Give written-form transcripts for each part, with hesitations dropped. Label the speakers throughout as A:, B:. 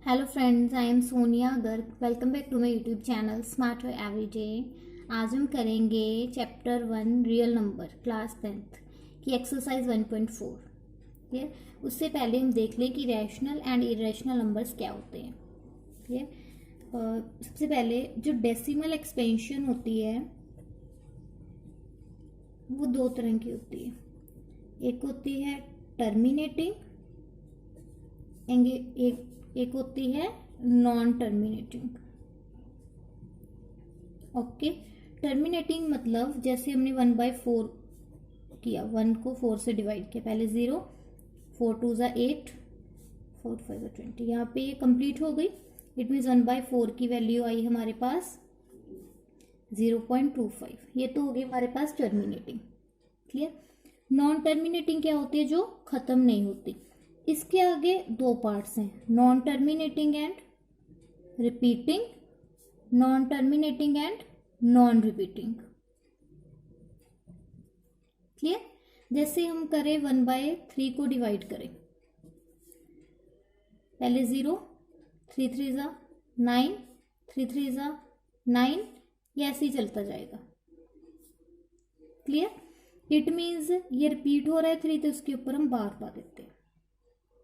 A: Hello friends, I am Sonia Garg. Welcome back to my YouTube channel smart everyday. आज हम करेंगे chapter 1 real number class 10th की exercise 1.4। ठीक है, उससे पहले हम देख लें कि रैशनल एंड इरेशनल नंबर्स क्या होते हैं। ठीक है, सबसे पहले जो डेसिमल एक्सपेंशन होती है वो दो तरह की होती है। एक होती है टर्मिनेटिंग, एक होती है नॉन टर्मिनेटिंग। ओके, टर्मिनेटिंग मतलब जैसे हमने 1/4 किया, 1 को 4 से डिवाइड किया, पहले 0, 4 2 ज़ा 8, 4 5 ज़ा 20, यहाँ पे ये कंप्लीट हो गई। इट मीन्स 1/4 की वैल्यू आई हमारे पास 0.25। ये तो हो गई हमारे पास टर्मिनेटिंग। क्लियर। नॉन टर्मिनेटिंग क्या होती है? जो खत्म नहीं होती। इसके आगे दो पार्ट्स हैं, non terminating and repeating, non terminating and non repeating. Clear. जैसे हम करें 1/3 को डिवाइड करें, पहले 0, 3 3 ज़ा 9, 3 3 ज़ा 9, ये ऐसे ही चलता जाएगा। क्लियर। इट मीन्स ये रिपीट हो रहा है 3, तो इसके ऊपर हम बार पा देते हैं।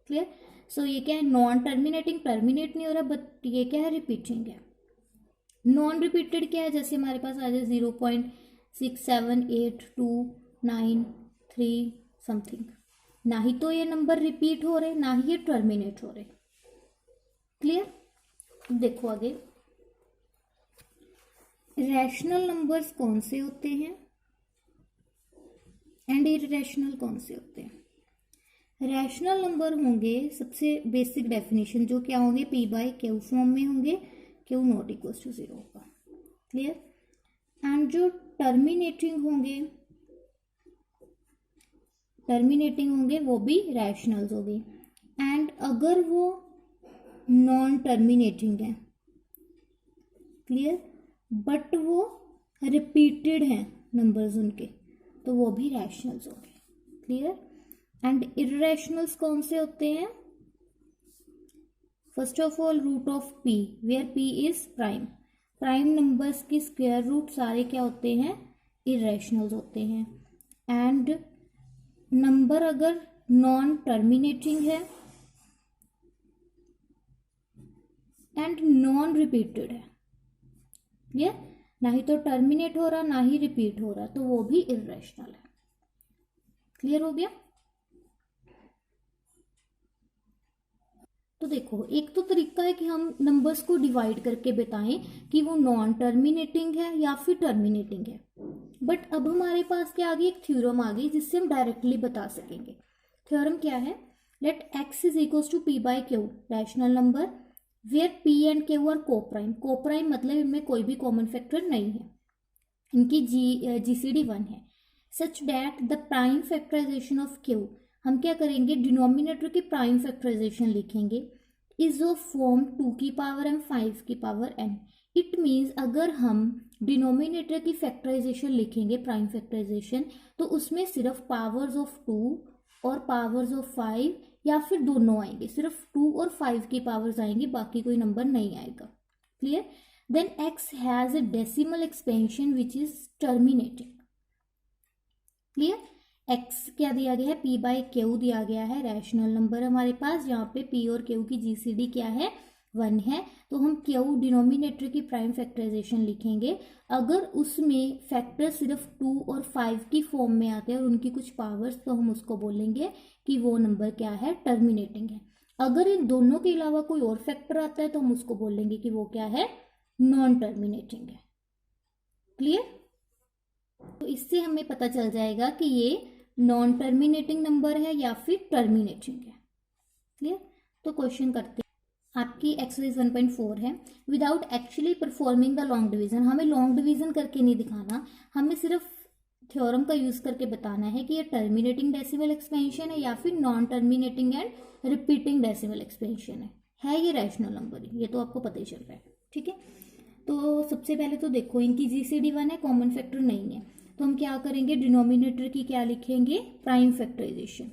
A: क्लियर। सो ये क्या है? नॉन टर्मिनेटिंग, टर्मिनेट नहीं हो रहा, बट ये क्या है? रिपीटिंग है। नॉन रिपीटेड क्या है? जैसे हमारे पास आ जाए 0.678293 समथिंग, ना ही तो ये नंबर रिपीट हो रहे, ना ही ये टर्मिनेट हो रहे। क्लियर। देखो आगे, रैशनल नंबर्स कौन से होते हैं एंड इररेशनल कौन से होते हैं? रैशनल नंबर होंगे, सबसे बेसिक डेफिनेशन जो क्या होंगे, p/q फॉर्म में होंगे, q नॉट इक्वल टू 0 होगा। क्लियर। एंड जो टर्मिनेटिंग होंगे वो भी रैशनल्स होगी। एंड अगर वो नॉन टर्मिनेटिंग है, क्लियर, बट वो रिपीटेड हैं नंबर्स उनके, तो वो भी रैशनल्स होंगे। क्लियर। एंड इररेशनल्स कौन से होते हैं? First of all root of p, where p is prime. Prime numbers की स्क्वायर रूट सारे क्या होते हैं? इररेशनल्स होते हैं। एंड नंबर अगर नॉन टर्मिनेटिंग है एंड नॉन रिपीटेड है, ये ना ही तो टर्मिनेट हो रहा, ना ही रिपीट हो रहा, तो वो भी इररेशनल है। क्लियर हो गया? तो देखो, एक तो तरीका है कि हम नंबर्स को डिवाइड करके बताएं कि वो नॉन टर्मिनेटिंग है या फिर टर्मिनेटिंग है। बट अब हमारे पास क्या आ गई? एक थ्योरम आ गई जिससे हम डायरेक्टली बता सकेंगे। थ्योरम क्या है? Let x is equal to p/q, rational number where p and q are coprime. Coprime मतलब इनमें कोई भी कॉमन फैक्टर नहीं है, इनकी जीसीडी 1 है। Such that the prime factorization of q, हम क्या करेंगे? डिनोमिनेटर की प्राइम फैक्टराइजेशन लिखेंगे, इज ऑफ फॉर्म 2 की पावर m 5 की पावर n। इट मीन्स अगर हम डिनोमिनेटर की फैक्टराइजेशन लिखेंगे, प्राइम फैक्टराइजेशन, तो उसमें सिर्फ पावर्स ऑफ 2 और पावर्स ऑफ 5 या फिर दोनों आएंगे, सिर्फ 2 और 5 की पावर्स आएंगी, बाकी कोई नंबर नहीं आएगा। Clear. Then x has a decimal expansion which is terminating. Clear. x क्या दिया गया है? p/q दिया गया है, रैशनल नंबर हमारे पास, जहाँ पे p और q की जीसीडी क्या है? 1 है। तो हम q डिनोमिनेटर की प्राइम फैक्टराइजेशन लिखेंगे। अगर उसमें फैक्टर सिर्फ 2 और 5 की फॉर्म में आते हैं और उनकी कुछ पावर्स, तो हम उसको बोलेंगे कि वो नंबर क्या है? टर्मिनेटिंग है। अगर इन दोनों के अलावा कोई और फैक्टर आता है तो हम उसको बोलेंगे कि वो क्या है? नॉन टर्मिनेटिंग है। क्लियर। तो इससे हमें पता चल जाएगा कि ये नॉन टर्मिनेटिंग नंबर है या फिर टर्मिनेटिंग है। क्लियर। तो क्वेश्चन करते हैं। आपकी एक्सरसाइज 1.4 है, without actually performing the long division. हमें लॉन्ग डिवीजन करके नहीं दिखाना, हमें सिर्फ थ्योरम का यूज करके बताना है कि ये टर्मिनेटिंग डेसिमल एक्सपेंशन है या फिर non terminating and repeating decimal expansion है ये रैशनल नंबर, ये तो आपको पता ही चल रहा है। ठीक है, तो सबसे पहले तो देखो, इनकी जीसीडी 1 है, कॉमन फैक्टर नहीं है, तो हम क्या करेंगे? डिनोमिनेटर की क्या लिखेंगे? Prime factorisation.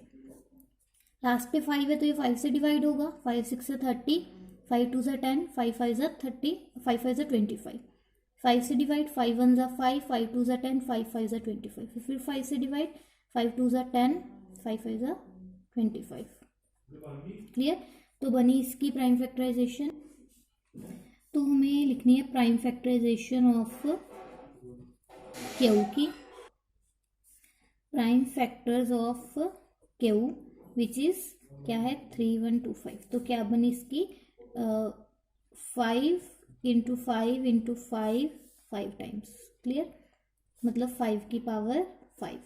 A: लास्ट पे 5 है तो ये 5 से डिवाइड होगा, 5 6 30, 5 2 ज़ा 10, 5 5 ज़ा 30, 5 5 ज़ा 25, 5 से डिवाइड, 5 1 ज़ा 5, 5 2 ज़ा 10, 5 5 ज़ा 25, फिर 5 से डिवाइड, 5 2 ज़ा 10, 5 5 ज़ा 25। क्लियर। तो बनी इसकी प्राइम फैक्टराइजेशन। तो हमें लिखनी है प्राइम फैक्टराइजेशन ऑफ क्यू की, prime factors of Q which is क्या है 3125। तो क्या बनी इसकी 5 इंटू 5 इंटू 5 5 टाइम्स। क्लियर, मतलब 5 की पावर 5।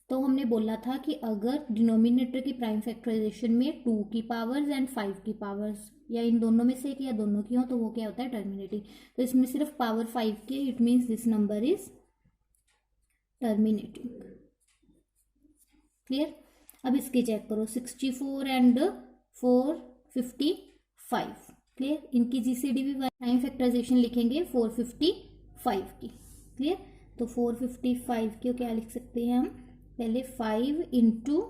A: तो हमने बोला था कि अगर डिनोमिनेटर की प्राइम फैक्टराइजेशन में 2 की पावर्स एंड 5 की पावर्स या इन दोनों में से एक या दोनों की हो तो वो क्या होता है टर्मिनेटिंग। तो इसमें सिर्फ पावर 5 की, it means this number is terminating. Clear. अब इसके चेक करो 64 एंड 455। क्लियर, इनकी जीसीडी भी प्राइम फैक्टराइजेशन लिखेंगे 455 की। क्लियर, तो 455 की क्या लिख सकते हैं हम, पहले 5 इंटू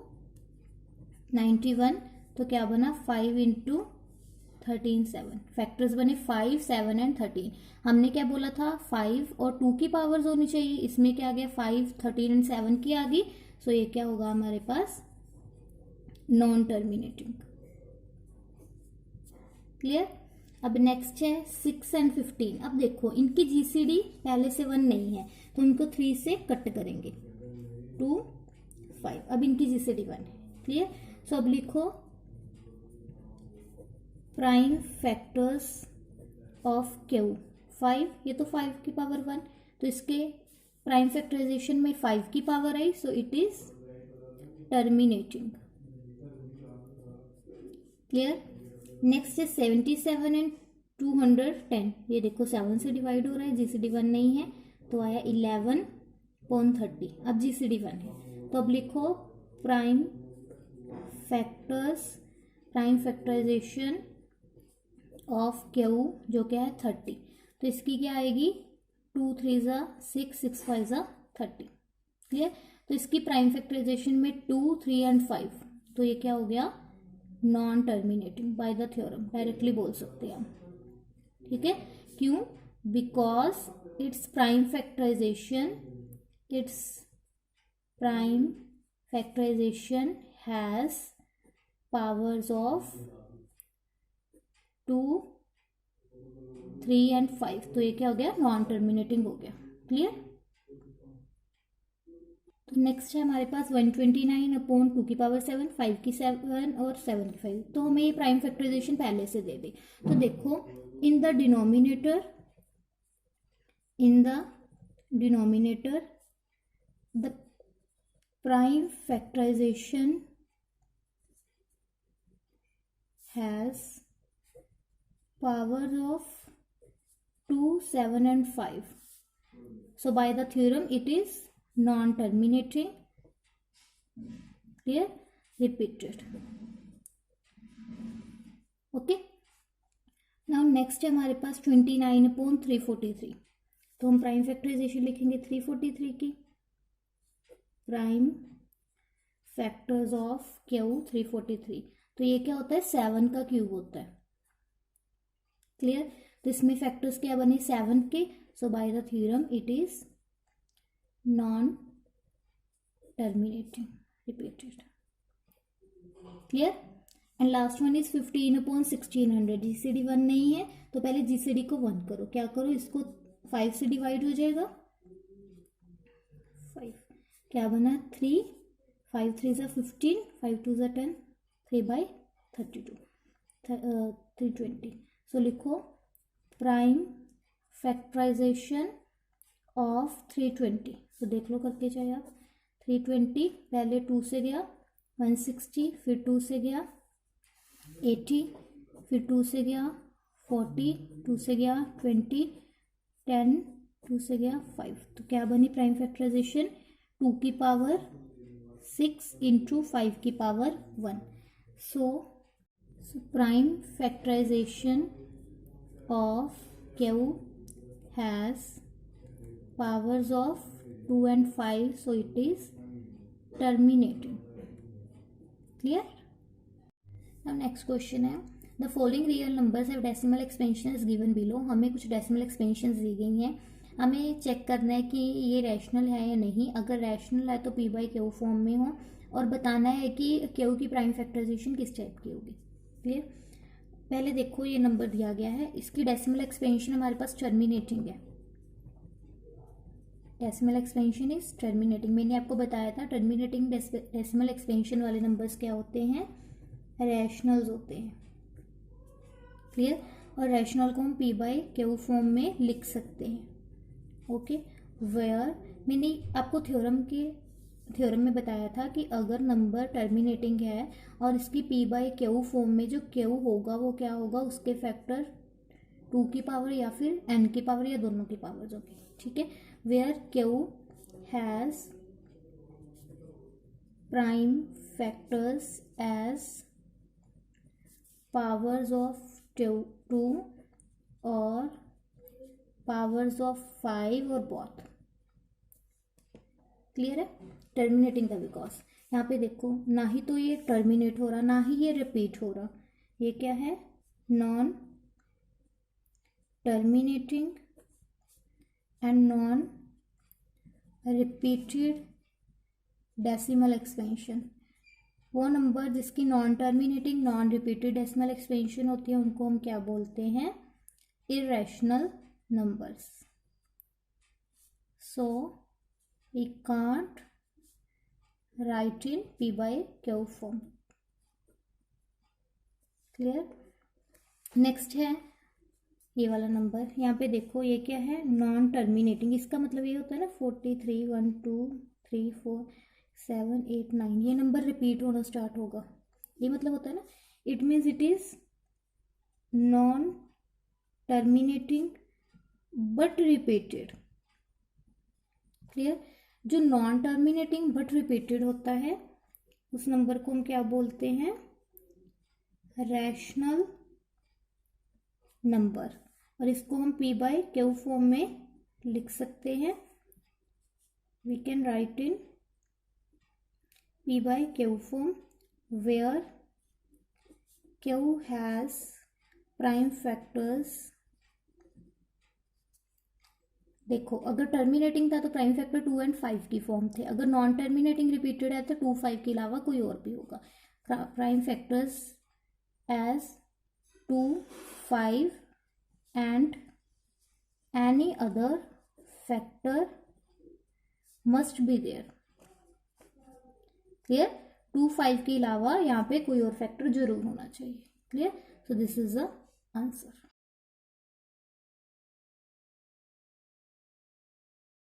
A: 91, तो क्या बना 5 इंटू 13 7। फैक्टर्स बने 5 7 एंड 13। हमने क्या बोला था 5 और 2 की पावर्स होनी चाहिए, इसमें क्या आ गया 5 13 एंड 7 की आ गई। सो ये क्या होगा हमारे पास नॉन टर्मिनेटिंग। क्लियर। अब नेक्स्ट है 6 एंड 15। अब देखो इनकी जीसीडी पहले से 1 नहीं है तो इनको 3 से कट करेंगे 2 5। अब इनकी जीसीडी 1 है। क्लियर। सो अब लिखो प्राइम फैक्टर्स ऑफ क्यू 5, ये तो 5 की पावर 1, तो इसके प्राइम फैक्टराइजेशन में 5 की power I, so it is terminating. Clear. Next है 77 एंड 210। ये देखो 7 से डिवाइड हो रहा है, जीसीडी 1 नहीं है तो आया 11/30। अब जीसीडी 1 है तो अब लिखो prime factors, prime factorization of Q जो क्या है 30। तो इसकी क्या आएगी 2 3 ज़ा 6 6 5 ज़ा 30। क्लियर। तो इसकी प्राइम फैक्टराइजेशन में 2 3 एंड 5, तो ये क्या हो गया non terminating by the theorem, directly बोल सकते हैं हम। ठीक है, क्यों, because it's prime factorization, it's prime factorization has powers of 2 3 and 5। तो ये क्या हो गया नॉन टर्मिनेटिंग हो गया। क्लियर। तो नेक्स्ट है हमारे पास 129/2 की पावर 7, 5 की 7 और 7 की 5। तो हमें ये प्राइम फैक्टराइजेशन पहले से दे दे। तो देखो in the denominator the prime factorization has power of 2 7 and 5। So by the theorem it is non-terminating. Clear? Repeated. Okay. Now next है हमारे पास 29/343। तो हम प्राइम फैक्टराइजेशन लिखेंगे 343 की, प्राइम फैक्टर्स ऑफ क्यू 343। तो ये क्या होता है 7 का क्यूब होता है। क्लियर। तो इसमें फैक्टर्स क्या बने 7 के, so by the theorem it is non-terminating, repeated. Clear. And last one is 15/1600। GCD 1 नहीं है तो पहले जीसीडी को 1 करो, क्या करो इसको 5 से डिवाइड हो जाएगा 5, क्या बना 3, 5 3 ज़ा 15, 5 2 ज़ा 10, 3/32 320। सो लिखो प्राइम फैक्टराइजेशन ऑफ 320। तो देख लो करके चाहिए आप 320, पहले 2 से गया 160, फिर 2 से गया 80, फिर 2 से गया 40, 2 से गया 20, 10, 2 से गया 5। तो क्या बनी प्राइम फैक्टराइजेशन 2 की पावर 6 इंटू 5 की power 1। So prime factorization of Q has powers of 2 and 5, so it is terminating. Clear. Now next question है the following real numbers have decimal expansion is given below. हमें कुछ decimal expansion दी गई हैं, हमें check करना है कि ये रैशनल है या नहीं। अगर रैशनल है तो पी बाई क्यू फॉर्म में हो, और बताना है कि क्यू की प्राइम फैक्टराइजेशन किस टाइप की होगी। क्लियर। पहले देखो ये नंबर दिया गया है, इसकी डेसिमल एक्सपेंशन हमारे पास टर्मिनेटिंग है। Decimal expansion is terminating. मैंने आपको बताया था टर्मिनेटिंग डेसिमल एक्सपेंशन वाले नंबर्स क्या होते हैं, रैशनल्स होते हैं। क्लियर। और रैशनल को हम पी बाई क्यू फॉर्म में लिख सकते हैं। ओके। वेयर मैंने आपको थ्योरम में बताया था कि अगर नंबर टर्मिनेटिंग है और इसकी पी बाई क्यू फॉर्म में जो क्यू होगा वो क्या होगा, उसके फैक्टर 2 की पावर या फिर n की पावर या दोनों की पावर होगी। ठीक है। Where Q has prime factors as powers of 2 और पावर्स ऑफ 5 और बोथ। क्लियर है। टर्मिनेटिंग का बिकॉज यहाँ पे देखो ना ही तो ये टर्मिनेट हो रहा ना ही ये रिपीट हो रहा, ये क्या है, non terminating and non repeated decimal expansion. वो नंबर जिसकी non terminating non repeated decimal expansion होती है उनको हम क्या बोलते हैं, irrational numbers. So we can't write in p by q form। Clear. Next है ये वाला नंबर, यहाँ पे देखो ये क्या है, नॉन टर्मिनेटिंग। इसका मतलब ये होता है ना 43 1 2 3 4 7 8 9, ये नंबर रिपीट होना स्टार्ट होगा। ये मतलब होता है ना, it means it is non terminating but repeated. Clear. जो नॉन टर्मिनेटिंग बट रिपीटेड होता है उस नंबर को हम क्या बोलते हैं, रैशनल नंबर। और इसको हम पी बाई क्यू फॉर्म में लिख सकते हैं। We can write in P by Q form where Q has prime factors. देखो अगर टर्मिनेटिंग था तो प्राइम फैक्टर 2 और 5 की फॉर्म थे, अगर नॉन टर्मिनेटिंग रिपीटेड है तो 2 5 के अलावा कोई और भी होगा। Prime factors as 2 5 and any other factor must be there. Clear. 2 5 के अलावा यहाँ पे कोई और फैक्टर जरूर होना चाहिए। Clear. So this is the answer.